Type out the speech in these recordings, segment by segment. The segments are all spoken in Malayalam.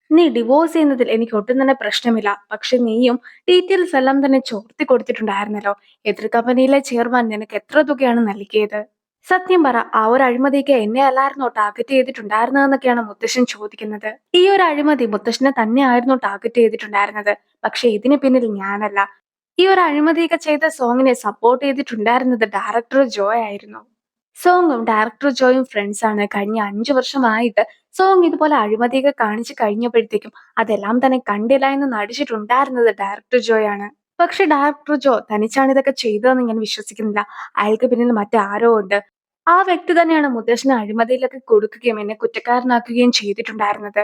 നീ ഡിവോഴ്സ് ചെയ്യുന്നതിൽ എനിക്ക് ഒട്ടും തന്നെ പ്രശ്നമില്ല. പക്ഷെ നീയും ഡീറ്റെയിൽസ് എല്ലാം തന്നെ ചോർത്തി കൊടുത്തിട്ടുണ്ടായിരുന്നല്ലോ. എതിർ കമ്പനിയിലെ ചെയർമാൻ നിനക്ക് എത്ര തുകയാണ് നൽകിയത്? സത്യം പറ, ആ ഒരു അഴിമതിക്ക് എന്നെ അല്ലായിരുന്നോ ടാർഗറ്റ് ചെയ്തിട്ടുണ്ടായിരുന്നതെന്നൊക്കെയാണ് മുത്തശ്ശൻ ചോദിക്കുന്നത്. ഈ ഒരു അഴിമതി മുത്തശ്ശനെ തന്നെയായിരുന്നു ടാർഗറ്റ് ചെയ്തിട്ടുണ്ടായിരുന്നത്. പക്ഷെ ഇതിന് പിന്നിൽ ഞാനല്ല. ഈ ഒരു അഴിമതിയൊക്കെ ചെയ്ത സോങ്ങിനെ സപ്പോർട്ട് ചെയ്തിട്ടുണ്ടായിരുന്നത് ഡയറക്ടർ ജോയ് ആയിരുന്നു. സോങ്ങും ഡയറക്ടർ ജോയും ഫ്രണ്ട്സ് ആണ്. കഴിഞ്ഞ 5 വർഷമായിട്ട് സോങ് ഇതുപോലെ അഴിമതിയൊക്കെ കാണിച്ചു കഴിഞ്ഞപ്പോഴത്തേക്കും അതെല്ലാം തന്നെ കണ്ടില്ല എന്ന് നടിച്ചിട്ടുണ്ടായിരുന്നത് ഡയറക്ടർ ജോയ് ആണ്. പക്ഷെ ഡയറക്ടർ ജോ തനിച്ചാണ് ഇതൊക്കെ ചെയ്തതെന്ന് ഞാൻ വിശ്വസിക്കുന്നില്ല. അയാൾക്ക് പിന്നിൽ മറ്റാരോ ഉണ്ട്. ആ വ്യക്തി തന്നെയാണ് മുത്തശ്ശനെ അഴിമതിയിലൊക്കെ കൊടുക്കുകയും എന്നെ കുറ്റക്കാരനാക്കുകയും ചെയ്തിട്ടുണ്ടായിരുന്നത്.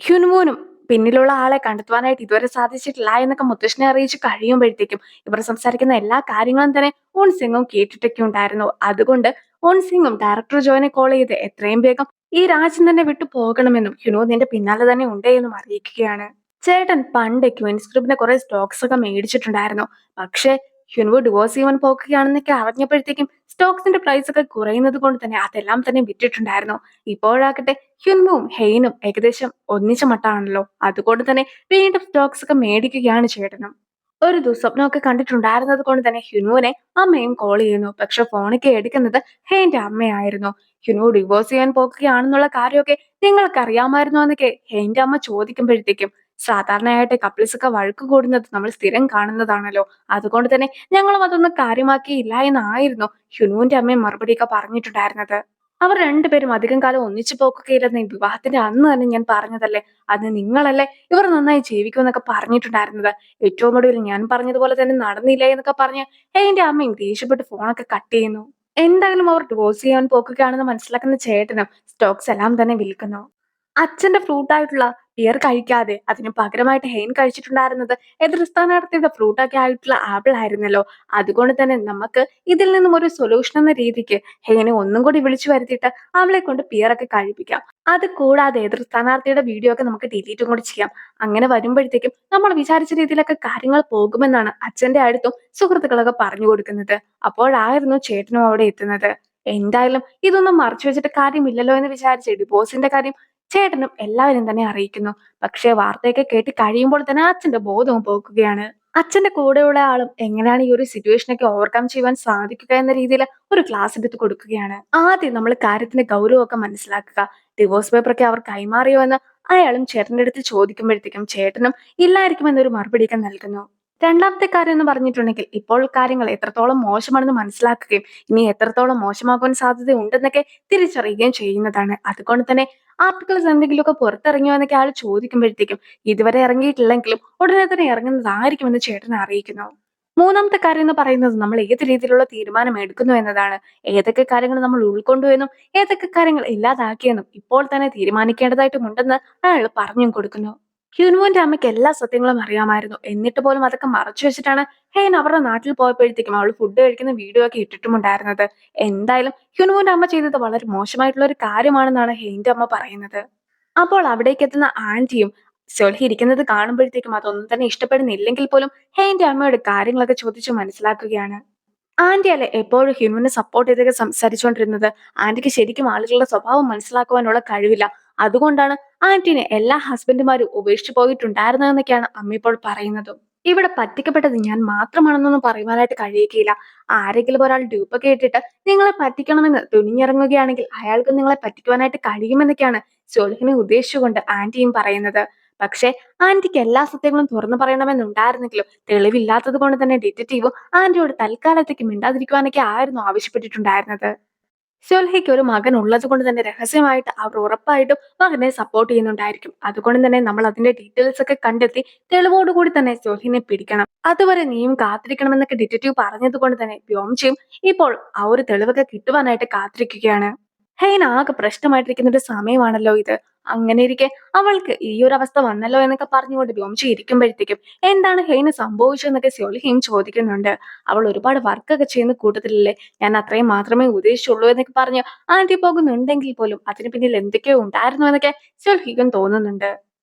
ഹ്യുൻവൂനും പിന്നിലുള്ള ആളെ കണ്ടെത്തുവാനായിട്ട് ഇതുവരെ സാധിച്ചിട്ടില്ല എന്നൊക്കെ മുത്തശ്ശനെ അറിയിച്ച് കഴിയുമ്പോഴത്തേക്കും ഇവർ സംസാരിക്കുന്ന എല്ലാ കാര്യങ്ങളും തന്നെ ഓൺസിംഗും കേട്ടിട്ടൊക്കെ ഉണ്ടായിരുന്നു. അതുകൊണ്ട് ഓൺസിംഗും ഡയറക്ടർ ജോയിനെ കോൾ ചെയ്ത് എത്രയും വേഗം ഈ രാജ്യം തന്നെ വിട്ടു പോകണമെന്നും ഹ്യുനോ നിന്റെ പിന്നാലെ തന്നെ ഉണ്ട് എന്നും അറിയിക്കുകയാണ്. ചേട്ടൻ പണ്ട് ക്വീൻസ് ഗ്രൂപ്പിന്റെ കുറെ സ്റ്റോക്സ് ഒക്കെ മേടിച്ചിട്ടുണ്ടായിരുന്നു. പക്ഷേ ഹ്യുൻവു ഡിവോഴ്സ് ചെയ്യുവാൻ പോകുകയാണെന്നൊക്കെ അറിഞ്ഞപ്പോഴത്തേക്കും സ്റ്റോക്സിന്റെ പ്രൈസ് ഒക്കെ കുറയുന്നത് കൊണ്ട് തന്നെ അതെല്ലാം തന്നെ വിറ്റിട്ടുണ്ടായിരുന്നു. ഇപ്പോഴാകട്ടെ ഹ്യുൻമുവും ഹെയ്നും ഏകദേശം ഒന്നിച്ച മട്ടാണല്ലോ. അതുകൊണ്ട് തന്നെ വീണ്ടും സ്റ്റോക്സ് ഒക്കെ മേടിക്കുകയാണ് ചേട്ടനും. ഒരു ദുസ്വപ്നമൊക്കെ കണ്ടിട്ടുണ്ടായിരുന്നത് കൊണ്ട് തന്നെ ഹ്യുനുവിനെ അമ്മയും കോൾ ചെയ്യുന്നു. പക്ഷെ ഫോണൊക്കെ എടുക്കുന്നത് ഹെയ്ന്റെ അമ്മയായിരുന്നു. ഹ്യുനു ഡിവോഴ്സ് ചെയ്യാൻ പോകുകയാണെന്നുള്ള കാര്യമൊക്കെ നിങ്ങൾക്ക് അറിയാമായിരുന്നോ എന്നൊക്കെ ഹെയ്ന്റെ അമ്മ ചോദിക്കുമ്പോഴത്തേക്കും സാധാരണയായിട്ട് കപ്പിൾസ് ഒക്കെ വഴക്ക് കൂടുന്നത് നമ്മൾ സ്ഥിരം കാണുന്നതാണല്ലോ. അതുകൊണ്ട് തന്നെ ഞങ്ങളും അതൊന്നും കാര്യമാക്കിയില്ല എന്നായിരുന്നു ഹ്യുനുവിന്റെ അമ്മയും മറുപടിയൊക്കെ പറഞ്ഞിട്ടുണ്ടായിരുന്നത്. അവർ രണ്ടുപേരും അധികം കാലം ഒന്നിച്ചു പോക്കുകയില്ലെന്ന് ഈ വിവാഹത്തിന്റെ അന്ന് തന്നെ ഞാൻ പറഞ്ഞതല്ലേ. അത് നിങ്ങളല്ലേ ഇവർ നന്നായി ജീവിക്കുമെന്നൊക്കെ പറഞ്ഞിട്ടുണ്ടായിരുന്നത്. ഏറ്റവും ഒടുവിൽ ഞാൻ പറഞ്ഞതുപോലെ തന്നെ നടന്നില്ലേ എന്നൊക്കെ പറഞ്ഞ് എന്റെ അമ്മയും ദേഷ്യപ്പെട്ട് ഫോണൊക്കെ കട്ട് ചെയ്യുന്നു. എന്തായാലും അവർ ഡിവോഴ്സ് ചെയ്യാൻ പോകുകയാണെന്ന് മനസ്സിലാക്കുന്ന ചേട്ടനും സ്റ്റോക്സ് എല്ലാം തന്നെ വിൽക്കുന്നു. അച്ഛന്റെ ഫ്രൂട്ടായിട്ടുള്ള പിയർ കഴിക്കാതെ അതിന് പകരമായിട്ട് ഹെയിൻ കഴിച്ചിട്ടുണ്ടായിരുന്നത് എതിർ സ്ഥാനാർത്ഥിയുടെ ഫ്രൂട്ടൊക്കെ ആയിട്ടുള്ള ആപ്പിൾ ആയിരുന്നല്ലോ. അതുകൊണ്ട് തന്നെ നമുക്ക് ഇതിൽ നിന്നും ഒരു സൊല്യൂഷൻ എന്ന രീതിക്ക് ഹെയിനെ ഒന്നും കൂടി വിളിച്ചു വരുത്തിയിട്ട് അവളെ കൊണ്ട് പിയർ ഒക്കെ കഴിപ്പിക്കാം. അത് കൂടാതെ എതിർ സ്ഥാനാർത്ഥിയുടെ വീഡിയോ ഒക്കെ നമുക്ക് ഡിലീറ്റും കൂടി ചെയ്യാം. അങ്ങനെ വരുമ്പോഴത്തേക്കും നമ്മൾ വിചാരിച്ച രീതിയിലൊക്കെ കാര്യങ്ങൾ പോകുമെന്നാണ് അച്ഛന്റെ അടുത്തും സുഹൃത്തുക്കളൊക്കെ പറഞ്ഞു കൊടുക്കുന്നത്. അപ്പോഴായിരുന്നു ചേട്ടനും അവിടെ എത്തുന്നത്. എന്തായാലും ഇതൊന്നും മറച്ചു വെച്ചിട്ട് കാര്യമില്ലല്ലോ എന്ന് വിചാരിച്ച് ഡിവോഴ്സിന്റെ കാര്യം ചേട്ടനും എല്ലാവരും തന്നെ അറിയിക്കുന്നു. പക്ഷേ വാർത്തയൊക്കെ കേട്ട് കഴിയുമ്പോൾ തന്നെ അച്ഛന്റെ ബോധവും പോകുകയാണ്. അച്ഛന്റെ കൂടെയുള്ള ആളും എങ്ങനെയാണ് ഈ ഒരു സിറ്റുവേഷനൊക്കെ ഓവർകം ചെയ്യുവാൻ സാധിക്കുക എന്ന രീതിയിൽ ഒരു ക്ലാസ് എടുത്ത് കൊടുക്കുകയാണ്. ആദ്യം നമ്മൾ കാര്യത്തിന്റെ ഗൗരവമൊക്കെ മനസ്സിലാക്കുക. ഡിവോഴ്സ് പേപ്പറൊക്കെ അവർ കൈമാറിയോ എന്ന് അയാളും ചേട്ടന്റെ അടുത്ത് ചോദിക്കുമ്പോഴത്തേക്കും ചേട്ടനും ഇല്ലായിരിക്കും എന്നൊരു മറുപടിയൊക്കെ നൽകുന്നു. രണ്ടാമത്തെ കാര്യം എന്ന് പറഞ്ഞിട്ടുണ്ടെങ്കിൽ ഇപ്പോൾ കാര്യങ്ങൾ എത്രത്തോളം മോശമാണെന്ന് മനസ്സിലാക്കുകയും ഇനി എത്രത്തോളം മോശമാകാൻ സാധ്യത ഉണ്ടെന്നൊക്കെ തിരിച്ചറിയുകയും ചെയ്യുന്നതാണ്. അതുകൊണ്ട് തന്നെ ആർട്ടിക്കിൾസ് എന്തെങ്കിലുമൊക്കെ പുറത്തിറങ്ങിയോ എന്നൊക്കെ ആൾ ചോദിക്കുമ്പോഴത്തേക്കും ഇതുവരെ ഇറങ്ങിയിട്ടില്ലെങ്കിലും ഉടനെ തന്നെ ഇറങ്ങുന്നതായിരിക്കുമെന്ന് ചേട്ടനെ അറിയിക്കുന്നു. മൂന്നാമത്തെ കാര്യം എന്ന് പറയുന്നത് നമ്മൾ ഏത് രീതിയിലുള്ള തീരുമാനം എടുക്കുന്നു എന്നതാണ്. ഏതൊക്കെ കാര്യങ്ങൾ നമ്മൾ ഉൾക്കൊണ്ടു എന്നും ഏതൊക്കെ കാര്യങ്ങൾ ഇല്ലാതാക്കിയെന്നും ഇപ്പോൾ തന്നെ തീരുമാനിക്കേണ്ടതായിട്ടുമുണ്ടെന്ന് അയാൾ പറഞ്ഞും കൊടുക്കുന്നു. ഹ്യുനുവിന്റെ അമ്മയ്ക്ക് എല്ലാ സത്യങ്ങളും അറിയാമായിരുന്നു. എന്നിട്ട് പോലും അതൊക്കെ മറച്ചു വെച്ചിട്ടാണ് ഹെയ്ൻ അവരുടെ നാട്ടിൽ പോയപ്പോഴത്തേക്കും അവൾ ഫുഡ് കഴിക്കുന്ന വീഡിയോ ഒക്കെ ഇട്ടിട്ടുമുണ്ടായിരുന്നത്. എന്തായാലും ഹ്യുനുവിന്റെ അമ്മ ചെയ്തത് വളരെ മോശമായിട്ടുള്ള ഒരു കാര്യമാണെന്നാണ് ഹെയ്ന്റെ അമ്മ പറയുന്നത്. അപ്പോൾ അവിടേക്ക് എത്തുന്ന ആന്റിയും സൊൽഹി ഇരിക്കുന്നത് കാണുമ്പോഴത്തേക്കും അതൊന്നും തന്നെ ഇഷ്ടപ്പെടുന്നില്ലെങ്കിൽ പോലും ഹെയ്ന്റെ അമ്മയോട് കാര്യങ്ങളൊക്കെ ചോദിച്ചു മനസ്സിലാക്കുകയാണ്. ആന്റി അല്ലേ എപ്പോഴും ഹ്യൂമനെ സപ്പോർട്ട് ചെയ്തൊക്കെ സംസാരിച്ചുകൊണ്ടിരുന്നത്. ആന്റിക്ക് ശരിക്കും ആളുകളുടെ സ്വഭാവം മനസ്സിലാക്കുവാനുള്ള കഴിവില്ല. അതുകൊണ്ടാണ് ആന്റിനെ എല്ലാ ഹസ്ബൻഡുമാരും ഉപേക്ഷിച്ചു പോയിട്ടുണ്ടായിരുന്നതെന്നൊക്കെയാണ് അമ്മ ഇപ്പോൾ പറയുന്നതും. ഇവിടെ പറ്റിക്കപ്പെട്ടത് ഞാൻ മാത്രമാണെന്നൊന്നും പറയുവാനായിട്ട് കഴിയുകയില്ല. ആരെങ്കിലും ഒരാൾ ഡ്യൂപ്പൊക്കെ ഇട്ടിട്ട് നിങ്ങളെ പറ്റിക്കണമെന്ന് തുനിഞ്ഞിറങ്ങുകയാണെങ്കിൽ അയാൾക്ക് നിങ്ങളെ പറ്റിക്കുവാനായിട്ട് കഴിയുമെന്നൊക്കെയാണ് സൊൽഹിനെ ഉദ്ദേശിച്ചുകൊണ്ട് ആന്റിയും പറയുന്നത്. പക്ഷേ ആന്റിക്ക് എല്ലാ സത്യങ്ങളും തുറന്നു പറയണമെന്നുണ്ടായിരുന്നെങ്കിലും തെളിവില്ലാത്തത് കൊണ്ട് തന്നെ ഡിറ്റക്റ്റീവും ആന്റിയോട് തൽക്കാലത്തേക്ക് മിണ്ടാതിരിക്കുവാനൊക്കെ ആയിരുന്നു ആവശ്യപ്പെട്ടിട്ടുണ്ടായിരുന്നത്. സൊൽഹയ്ക്ക് ഒരു മകൻ ഉള്ളത് കൊണ്ട് തന്നെ രഹസ്യമായിട്ട് അവർ ഉറപ്പായിട്ടും മകനെ സപ്പോർട്ട് ചെയ്യുന്നുണ്ടായിരിക്കും. അതുകൊണ്ട് തന്നെ നമ്മൾ അതിന്റെ ഡീറ്റെയിൽസ് ഒക്കെ കണ്ടെത്തി തെളിവോടുകൂടി തന്നെ സൊൽഹിനെ പിടിക്കണം. അതുവരെ നീയും കാത്തിരിക്കണമെന്നൊക്കെ ഡിറ്റക്റ്റീവ് പറഞ്ഞത് കൊണ്ട് തന്നെ വ്യോംചയും ഇപ്പോൾ ആ ഒരു തെളിവൊക്കെ കിട്ടുവാനായിട്ട് കാത്തിരിക്കുകയാണ്. ഹെയ്ൻ ആകെ പ്രശ്നമായിട്ടിരിക്കുന്ന ഒരു സമയമാണല്ലോ ഇത്. അങ്ങനെ ഇരിക്കെ അവൾക്ക് ഈ ഒരു അവസ്ഥ വന്നല്ലോ എന്നൊക്കെ പറഞ്ഞുകൊണ്ട് വ്യോംചി ഇരിക്കുമ്പോഴത്തേക്കും എന്താണ് ഹെയ്ന് സംഭവിച്ചതെന്നൊക്കെ സൊൽഹിയും ചോദിക്കുന്നുണ്ട്. അവൾ ഒരുപാട് വർക്കൊക്കെ ചെയ്യുന്ന കൂട്ടത്തിലല്ലേ, ഞാൻ അത്രയും മാത്രമേ ഉദ്ദേശിച്ചുള്ളൂ എന്നൊക്കെ പറഞ്ഞ് ആന്റി പോകുന്നുണ്ടെങ്കിൽ പോലും അതിന് പിന്നിൽ എന്തൊക്കെയോ ഉണ്ടായിരുന്നു എന്നൊക്കെ സൊൽഹിക്കും തോന്നുന്നുണ്ട്.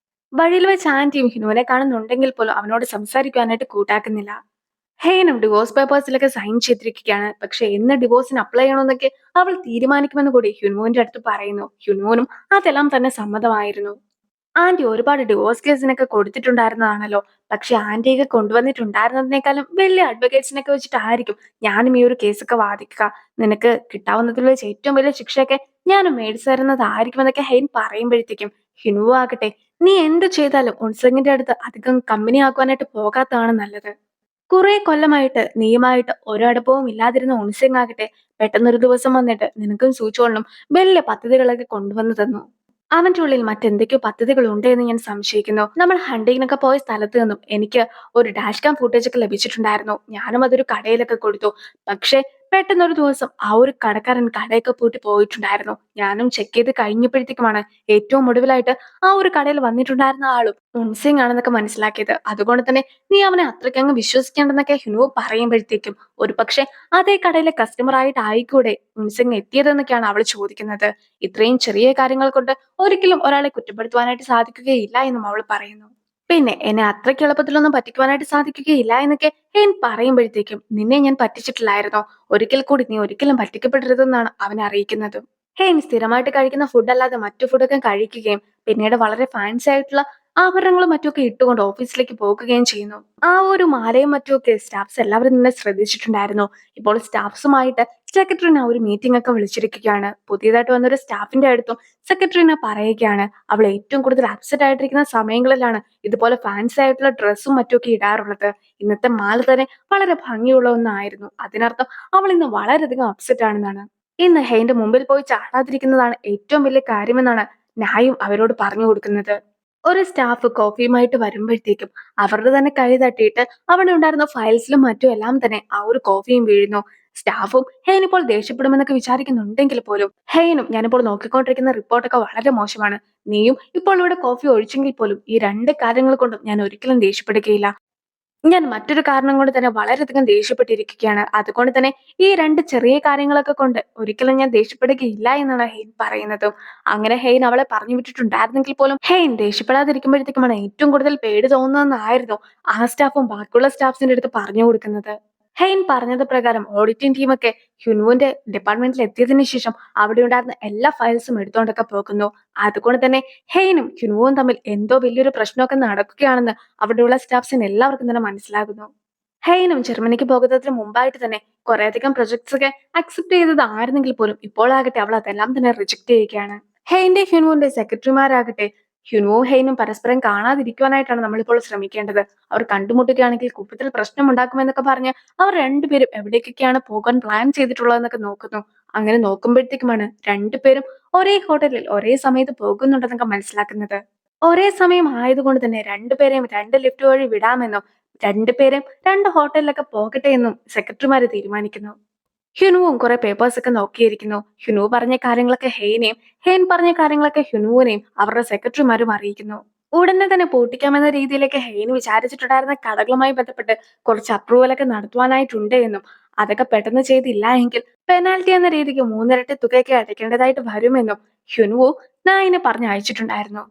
വഴിയിൽ വെച്ച് ആന്റിയും ഹിനുവിനെ കാണുന്നുണ്ടെങ്കിൽ പോലും അവനോട് സംസാരിക്കാനായിട്ട് കൂട്ടാക്കുന്നില്ല. ഹെയ്നും ഡിവോഴ്സ് പേപ്പേഴ്സിലൊക്കെ സൈൻ ചെയ്തിരിക്കുകയാണ്. പക്ഷെ എന്ന് ഡിവോഴ്സിന് അപ്ലൈ ചെയ്യണമെന്നൊക്കെ അവൾ തീരുമാനിക്കുമെന്ന് കൂടി ഹ്യുൻമുവിന്റെ അടുത്ത് പറയുന്നു. ഹ്യുൻമുവിനും അതെല്ലാം തന്നെ സമ്മതമായിരുന്നു. ആന്റി ഒരുപാട് ഡിവോഴ്സ് കേസിനൊക്കെ കൊടുത്തിട്ടുണ്ടായിരുന്നതാണല്ലോ. പക്ഷെ ആന്റിയൊക്കെ കൊണ്ടുവന്നിട്ടുണ്ടായിരുന്നതിനേക്കാളും വലിയ അഡ്വക്കേറ്റ്സിനൊക്കെ വെച്ചിട്ടായിരിക്കും ഞാനും ഈ ഒരു കേസൊക്കെ വാദിക്കുക. നിനക്ക് കിട്ടാവുന്നതിൽ വെച്ച് ഏറ്റവും വലിയ ശിക്ഷയൊക്കെ ഞാനും മേടിച്ചു തരുന്നതായിരിക്കും എന്നൊക്കെ ഹെയ്ൻ പറയുമ്പോഴത്തേക്കും ഹിനുവോ ആകട്ടെ, നീ എന്ത് ചെയ്താലും ഉൺസങ്ങിന്റെ അടുത്ത് അധികം കമ്പനി ആക്കുവാനായിട്ട് പോകാത്തതാണ് നല്ലത്. കുറെ കൊല്ലമായിട്ട് നീയുമായിട്ട് ഒരടുപ്പവും ഇല്ലാതിരുന്ന ഉൺസിംഗ് ആകട്ടെ പെട്ടെന്നൊരു ദിവസം വന്നിട്ട് നിനക്കും സൂചോളിനും വലിയ പദ്ധതികളൊക്കെ കൊണ്ടുവന്നു തന്നു. അവന്റെ ഉള്ളിൽ മറ്റെന്തൊക്കെയോ പദ്ധതികൾ ഉണ്ട് എന്ന് ഞാൻ സംശയിക്കുന്നു. നമ്മൾ ഹണ്ടിങ്ങിനൊക്കെ പോയ സ്ഥലത്ത് നിന്നും എനിക്ക് ഒരു ഡാഷ് കാം ഫുട്ടേജ് ഒക്കെ ലഭിച്ചിട്ടുണ്ടായിരുന്നു. ഞാനും അതൊരു കടയിലൊക്കെ കൊടുത്തു. പക്ഷെ പെട്ടെന്നൊരു ദിവസം ആ ഒരു കടക്കാരൻ കടയൊക്കെ പൂട്ടി പോയിട്ടുണ്ടായിരുന്നു. ഞാനും ചെക്ക് ചെയ്ത് കഴിഞ്ഞപ്പോഴത്തേക്കുമാണ് ഏറ്റവും ഒടുവിലായിട്ട് ആ ഒരു കടയിൽ വന്നിട്ടുണ്ടായിരുന്ന ആളും ഉൺസിംഗ് ആണെന്നൊക്കെ മനസ്സിലാക്കിയത്. അതുകൊണ്ട് തന്നെ നീ അവനെ അത്രയ്ക്കങ്ങ് വിശ്വസിക്കേണ്ടെന്നൊക്കെ ഹിനുവോ പറയുമ്പോഴത്തേക്കും ഒരു പക്ഷെ അതേ കടയിലെ കസ്റ്റമർ ആയിട്ട് ആയിക്കൂടെ ഉൺസിംഗ് എത്തിയതെന്നൊക്കെയാണ് അവൾ ചോദിക്കുന്നത്. ഇത്രയും ചെറിയ കാര്യങ്ങൾ കൊണ്ട് ഒരിക്കലും ഒരാളെ കുറ്റപ്പെടുത്തുവാനായിട്ട് സാധിക്കുകയില്ല എന്നും അവൾ പറയുന്നു. പിന്നെ എന്നെ അത്രയ്ക്ക് എളുപ്പത്തിലൊന്നും പറ്റിക്കുവാനായിട്ട് സാധിക്കുകയില്ല എന്നൊക്കെ ഹെയ്ൻ പറയുമ്പോഴത്തേക്കും നിന്നെ ഞാൻ പറ്റിച്ചിട്ടില്ലായിരുന്നോ, ഒരിക്കൽ കൂടി നീ ഒരിക്കലും പറ്റിക്കപ്പെടരുതെന്നാണ് അവനെ അറിയിക്കുന്നത്. ഹെയ്ൻ സ്ഥിരമായിട്ട് കഴിക്കുന്ന ഫുഡ് അല്ലാതെ മറ്റു ഫുഡൊക്കെ കഴിക്കുകയും പിന്നീട് വളരെ ഫാൻസി ആയിട്ടുള്ള ആഭരണങ്ങളും മറ്റുമൊക്കെ ഇട്ടുകൊണ്ട് ഓഫീസിലേക്ക് പോകുകയും ചെയ്യുന്നു. ആ ഒരു മാലയും മറ്റുമൊക്കെ സ്റ്റാഫ്സ് എല്ലാവരും തന്നെ ശ്രദ്ധിച്ചിട്ടുണ്ടായിരുന്നു. ഇപ്പോൾ സ്റ്റാഫ്സുമായിട്ട് സെക്രട്ടറിനെ ഒരു മീറ്റിംഗ് ഒക്കെ വിളിച്ചിരിക്കുകയാണ്. പുതിയതായിട്ട് വന്നൊരു സ്റ്റാഫിന്റെ അടുത്തും സെക്രട്ടറിനെ പറയുകയാണ് അവൾ ഏറ്റവും കൂടുതൽ അപ്സെറ്റ് ആയിട്ടിരിക്കുന്ന സമയങ്ങളിലാണ് ഇതുപോലെ ഫാൻസി ആയിട്ടുള്ള ഡ്രസ്സും മറ്റുമൊക്കെ ഇടാറുള്ളത്. ഇന്നത്തെ മാല തന്നെ വളരെ ഭംഗിയുള്ള ഒന്നായിരുന്നു. അതിനർത്ഥം അവൾ ഇന്ന് വളരെയധികം അപ്സെറ്റ് ആണെന്നാണ്. ഇന്ന് ഹെയ്ന്റെ മുമ്പിൽ പോയി ചാടാതിരിക്കുന്നതാണ് ഏറ്റവും വലിയ കാര്യമെന്നാണ് നായും അവരോട് പറഞ്ഞു കൊടുക്കുന്നത്. ഒരു സ്റ്റാഫ് കോഫിയുമായിട്ട് വരുമ്പോഴത്തേക്കും അവരുടെ തന്നെ കൈ തട്ടിയിട്ട് അവിടെ ഉണ്ടായിരുന്ന ഫയൽസിലും മറ്റും എല്ലാം തന്നെ ആ ഒരു കോഫിയും വീഴുന്നു. സ്റ്റാഫും ഹെയ്ൻ ഇപ്പോൾ ദേഷ്യപ്പെടുമെന്നൊക്കെ വിചാരിക്കുന്നുണ്ടെങ്കിൽ പോലും ഹെയ്നും ഞാനിപ്പോൾ നോക്കിക്കൊണ്ടിരിക്കുന്ന റിപ്പോർട്ടൊക്കെ വളരെ മോശമാണ്. നീയും ഇപ്പോൾ ഇവിടെ കോഫി ഒഴിച്ചെങ്കിൽ പോലും ഈ രണ്ട് കാര്യങ്ങൾ കൊണ്ടും ഞാൻ ഒരിക്കലും ദേഷ്യപ്പെടുകയില്ല. ഞാൻ മറ്റൊരു കാരണം കൊണ്ട് തന്നെ വളരെയധികം ദേഷ്യപ്പെട്ടിരിക്കുകയാണ്. അതുകൊണ്ട് തന്നെ ഈ രണ്ട് ചെറിയ കാര്യങ്ങളൊക്കെ കൊണ്ട് ഒരിക്കലും ഞാൻ ദേഷ്യപ്പെടുകയില്ല എന്നാണ് ഹെയ്ൻ പറയുന്നതും. അങ്ങനെ ഹെയ്ൻ അവളെ പറഞ്ഞു വിട്ടിട്ടുണ്ടായിരുന്നെങ്കിൽ പോലും ഹെയ്ൻ ദേഷ്യപ്പെടാതിരിക്കുമ്പോഴത്തേക്കുമാണ് ഏറ്റവും കൂടുതൽ പേടി തോന്നുന്നതെന്നായിരുന്നു ആ സ്റ്റാഫും ബാക്കിയുള്ള സ്റ്റാഫ്സിന്റെ അടുത്ത് പറഞ്ഞു കൊടുക്കുന്നത്. ഹെയ്ൻ പറഞ്ഞത് പ്രകാരം ഓഡിറ്റിംഗ് ടീമൊക്കെ ഹ്യുനുവിന്റെ ഡിപ്പാർട്ട്മെന്റിൽ എത്തിയതിനു ശേഷം അവിടെ ഉണ്ടായിരുന്ന എല്ലാ ഫയൽസും എടുത്തുകൊണ്ടൊക്കെ പോകുന്നു. അതുകൊണ്ട് തന്നെ ഹെയ്നും ഹ്യുനുവും തമ്മിൽ എന്തോ വലിയൊരു പ്രശ്നമൊക്കെ നടക്കുകയാണെന്ന് അവിടെയുള്ള സ്റ്റാഫ്സിന് എല്ലാവർക്കും തന്നെ മനസ്സിലാകുന്നു. ഹെയ്നും ജർമ്മനിക്ക് പോകുന്നതിന് മുമ്പായിട്ട് തന്നെ കുറേയധികം പ്രൊജക്ട്സ് ഒക്കെ അക്സെപ്റ്റ് ചെയ്തതായിരുന്നെങ്കിൽ പോലും ഇപ്പോൾ ആകട്ടെ അവൾ അതെല്ലാം തന്നെ റിജക്ട് ചെയ്യുകയാണ്. ഹെയ്ന്റെ ഹ്യുനുവിന്റെ സെക്രട്ടറിമാരാകട്ടെ ഹ്യുനുവും ഹെയ്നും പരസ്പരം കാണാതിരിക്കുവാനായിട്ടാണ് നമ്മളിപ്പോൾ ശ്രമിക്കേണ്ടത്. അവർ കണ്ടുമുട്ടുകയാണെങ്കിൽ കൂടുതൽ പ്രശ്നം ഉണ്ടാക്കുമെന്നൊക്കെ പറഞ്ഞ് അവർ രണ്ടുപേരും എവിടേക്കൊക്കെയാണ് പോകാൻ പ്ലാൻ ചെയ്തിട്ടുള്ളതെന്നൊക്കെ നോക്കുന്നു. അങ്ങനെ നോക്കുമ്പോഴത്തേക്കുമാണ് രണ്ടുപേരും ഒരേ ഹോട്ടലിൽ ഒരേ സമയത്ത് പോകുന്നുണ്ടെന്നൊക്കെ മനസ്സിലാക്കുന്നത്. ഒരേ സമയം ആയതുകൊണ്ട് തന്നെ രണ്ടുപേരെയും രണ്ട് ലിഫ്റ്റ് വഴി വിടാമെന്നും രണ്ടുപേരും രണ്ട് ഹോട്ടലിലൊക്കെ പോകട്ടെ എന്നും സെക്രട്ടറിമാര് തീരുമാനിക്കുന്നു. ഹ്യുനുവും കുറെ പേപ്പേഴ്സ് ഒക്കെ നോക്കിയിരിക്കുന്നു. ഹ്യുനു പറഞ്ഞ കാര്യങ്ങളൊക്കെ ഹെയ്നെയും ഹെയ്ൻ പറഞ്ഞ കാര്യങ്ങളൊക്കെ ഹ്യുനുവിനെയും അവരുടെ സെക്രട്ടറിമാരും അറിയിക്കുന്നു. ഉടനെ തന്നെ പൂട്ടിക്കാമെന്ന രീതിയിലേക്ക് ഹെയ്ൻ വിചാരിച്ചിട്ടുണ്ടായിരുന്ന കടകളുമായി ബന്ധപ്പെട്ട് കുറച്ച് അപ്രൂവലൊക്കെ നടത്തുവാനായിട്ടുണ്ട് എന്നും അതൊക്കെ പെട്ടെന്ന് ചെയ്തില്ല എങ്കിൽ പെനാൽറ്റി എന്ന രീതിക്ക് മൂന്നിരട്ടി തുകയൊക്കെ അടയ്ക്കേണ്ടതായിട്ട് വരുമെന്നും ഹ്യുനുവു നായിനെ പറഞ്ഞ് അയച്ചിട്ടുണ്ടായിരുന്നു.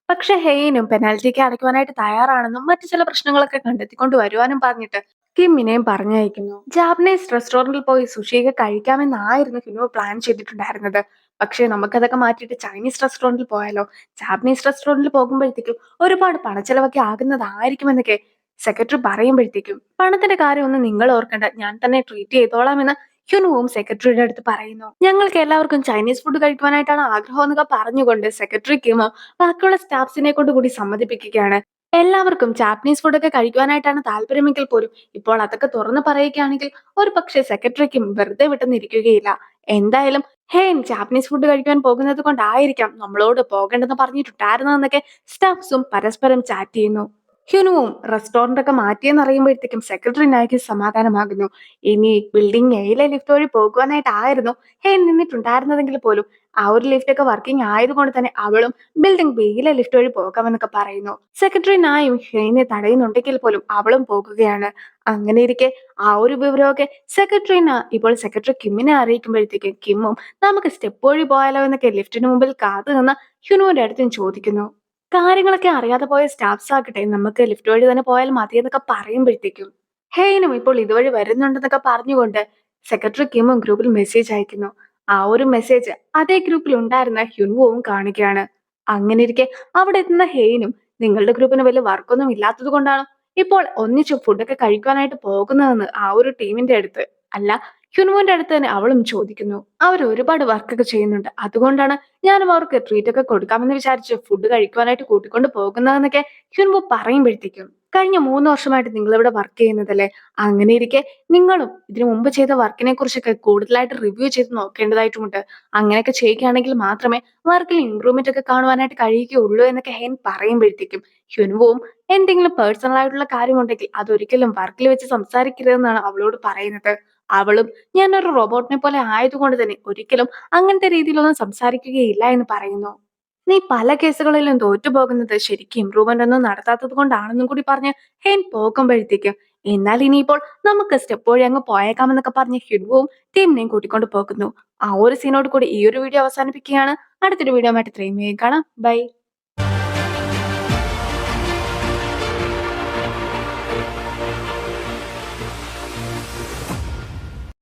പക്ഷെ ഹെയ്നും പെനാൽറ്റിക്ക് അടയ്ക്കുവാനായിട്ട് തയ്യാറാണെന്നും മറ്റു ചില പ്രശ്നങ്ങളൊക്കെ കണ്ടെത്തിക്കൊണ്ട് വരുവാനും പറഞ്ഞിട്ട് കിമ്മിനെയും പറഞ്ഞയക്കുന്നു. ജാപ്പനീസ് റെസ്റ്റോറന്റിൽ പോയി സുഷിയൊക്കെ കഴിക്കാമെന്നായിരുന്നു ഹിനു പ്ലാൻ ചെയ്തിട്ടുണ്ടായിരുന്നത്. പക്ഷെ നമുക്കതൊക്കെ മാറ്റിയിട്ട് ചൈനീസ് റെസ്റ്റോറന്റിൽ പോയാലോ, ജാപ്പനീസ് റെസ്റ്റോറന്റിൽ പോകുമ്പോഴത്തേക്കും ഒരുപാട് പണച്ചെലവൊക്കെ ആകുന്നതായിരിക്കുമെന്നൊക്കെ സെക്രട്ടറി പറയുമ്പോഴത്തേക്കും പണത്തിന്റെ കാര്യമൊന്നും നിങ്ങൾ ഓർക്കണ്ട, ഞാൻ തന്നെ ട്രീറ്റ് ചെയ്തോളാം എന്ന് ഹ്യുനുവും സെക്രട്ടറിയുടെ അടുത്ത് പറയുന്നു. ഞങ്ങൾക്ക് എല്ലാവർക്കും ചൈനീസ് ഫുഡ് കഴിക്കുവാനായിട്ടാണ് ആഗ്രഹം എന്നൊക്കെ പറഞ്ഞുകൊണ്ട് സെക്രട്ടറി കിമോ ബാക്കിയുള്ള സ്റ്റാഫ്സിനെ കൊണ്ട് കൂടി സമ്മതിപ്പിക്കുകയാണ്. എല്ലാവർക്കും ജാപ്പനീസ് ഫുഡൊക്കെ കഴിക്കുവാനായിട്ടാണ് താല്പര്യമെങ്കിൽ പോലും ഇപ്പോൾ അതൊക്കെ തുറന്നു പറയുകയാണെങ്കിൽ ഒരു പക്ഷേ സെക്രട്ടറിക്കും വെറുതെ വിട്ടെന്നിരിക്കുകയില്ല. എന്തായാലും ഹേൻ ജാപ്പനീസ് ഫുഡ് കഴിക്കാൻ പോകുന്നത് കൊണ്ടായിരിക്കാം നമ്മളോട് പോകേണ്ടെന്ന് പറഞ്ഞിട്ടുണ്ടായിരുന്നതെന്നൊക്കെ സ്റ്റാഫ്സും പരസ്പരം ചാറ്റ് ചെയ്യുന്നു. ഹ്യുനുവും റെസ്റ്റോറന്റ് ഒക്കെ മാറ്റിയെന്നറിയുമ്പോഴത്തേക്കും സെക്രട്ടറി നായിക്ക് സമാധാനമാകുന്നു. ഇനി ബിൽഡിംഗ് എയിലെ ലിഫ്റ്റ് വഴി പോകുവാനായിട്ടായിരുന്നു ഹെയ്ൻ നിന്നിട്ടുണ്ടായിരുന്നതെങ്കിൽ പോലും ആ ഒരു ലിഫ്റ്റ് ഒക്കെ വർക്കിംഗ് ആയതുകൊണ്ട് തന്നെ അവളും ബിൽഡിംഗ് ബിയിലെ ലിഫ്റ്റ് വഴി പോകാമെന്നൊക്കെ പറയുന്നു. സെക്രട്ടറി നായും ഹെയ്നെ തടയുന്നുണ്ടെങ്കിൽ പോലും അവളും പോകുകയാണ്. അങ്ങനെ ഇരിക്കെ ആ ഒരു വിവരമൊക്കെ സെക്രട്ടറിനെ ഇപ്പോൾ സെക്രട്ടറി കിമ്മിനെ അറിയിക്കുമ്പോഴത്തേക്കും കിമ്മും നമുക്ക് സ്റ്റെപ്പ് വഴി പോയാലോ എന്നൊക്കെ ലിഫ്റ്റിന് മുമ്പിൽ കാത്തു നിന്ന് ഹ്യുനുവിന്റെ അടുത്തും ചോദിക്കുന്നു. കാര്യങ്ങളൊക്കെ അറിയാതെ പോയ സ്റ്റാഫ്സ് ആകട്ടെ നമുക്ക് ലിഫ്റ്റ് വഴി തന്നെ പോയാൽ മതി എന്നൊക്കെ പറയുമ്പോഴത്തേക്കും ഹെയ്നും ഇപ്പോൾ ഇതുവഴി വരുന്നുണ്ടെന്നൊക്കെ പറഞ്ഞുകൊണ്ട് സെക്രട്ടറി കിമും ഗ്രൂപ്പിൽ മെസ്സേജ് അയക്കുന്നു. ആ ഒരു മെസ്സേജ് അതേ ഗ്രൂപ്പിൽ ഉണ്ടായിരുന്ന ഹ്യുൻവുവും കാണുകയാണ്. അങ്ങനെ ഇരിക്കെ അവിടെ എത്തുന്ന ഹെയ്നും നിങ്ങളുടെ ഗ്രൂപ്പിന് വലിയ വർക്കൊന്നും ഇല്ലാത്തത് കൊണ്ടാണ് ഇപ്പോൾ ഒന്നിച്ച് ഫുഡൊക്കെ കഴിക്കാനായിട്ട് പോകുന്നതെന്ന് ആ ഒരു ടീമിന്റെ അടുത്ത് അല്ല ഹ്യുൻവുന്റെ അടുത്ത് തന്നെ അവളും ചോദിക്കുന്നു. അവർ ഒരുപാട് വർക്കൊക്കെ ചെയ്യുന്നുണ്ട്. അതുകൊണ്ടാണ് ഞാനും അവർക്ക് ട്രീറ്റ് ഒക്കെ കൊടുക്കാമെന്ന് വിചാരിച്ച് ഫുഡ് കഴിക്കുവാനായിട്ട് കൂട്ടിക്കൊണ്ട് പോകുന്നതെന്നൊക്കെ ഹ്യുൻവു പറയുമ്പോഴത്തേക്കും കഴിഞ്ഞ 3 വർഷമായിട്ട് നിങ്ങൾ ഇവിടെ വർക്ക് ചെയ്യുന്നതല്ലേ? അങ്ങനെ ഇരിക്കെ നിങ്ങളും ഇതിനു മുമ്പ് ചെയ്ത വർക്കിനെ കുറിച്ചൊക്കെ കൂടുതലായിട്ട് റിവ്യൂ ചെയ്ത് നോക്കേണ്ടതായിട്ടുമുണ്ട്. അങ്ങനെയൊക്കെ ചെയ്യുകയാണെങ്കിൽ മാത്രമേ വർക്കിൽ ഇംപ്രൂവ്മെന്റ് ഒക്കെ കാണുവാനായിട്ട് കഴിയുകയുള്ളൂ എന്നൊക്കെ ഹെൻ പറയുമ്പോഴത്തേക്കും ഹ്യുൻവുവും എന്തെങ്കിലും പേഴ്സണൽ ആയിട്ടുള്ള കാര്യമുണ്ടെങ്കിൽ അതൊരിക്കലും വർക്കിൽ വെച്ച് സംസാരിക്കരുതെന്നാണ് അവളോട് പറയുന്നത്. അവളും ഞാനൊരു റോബോട്ടിനെ പോലെ ആയതുകൊണ്ട് തന്നെ ഒരിക്കലും അങ്ങനത്തെ രീതിയിലൊന്നും സംസാരിക്കുകയില്ല എന്ന് പറയുന്നു. നീ പല കേസുകളിലും തോറ്റുപോകുന്നത് ശരിക്കും ഇമ്പ്രൂവ്മെന്റ് ഒന്നും നടത്താത്തത് കൊണ്ടാണെന്നും കൂടി പറഞ്ഞ് ഹെൻ പോകുമ്പോഴത്തേക്കും എന്നാൽ ഇനിയിപ്പോൾ നമുക്ക് സ്റ്റെപ്പ് വഴി അങ്ങ് പോയേക്കാമെന്നൊക്കെ പറഞ്ഞ് ഹിഡുവും ടീമിനെയും കൂട്ടിക്കൊണ്ട് പോകുന്നു. ആ ഒരു സീനോട് കൂടി ഈ ഒരു വീഡിയോ അവസാനിപ്പിക്കുകയാണ്. അടുത്തൊരു വീഡിയോ ആയിട്ട് ഇത്രയും വേഗം കാണാം. ബൈ.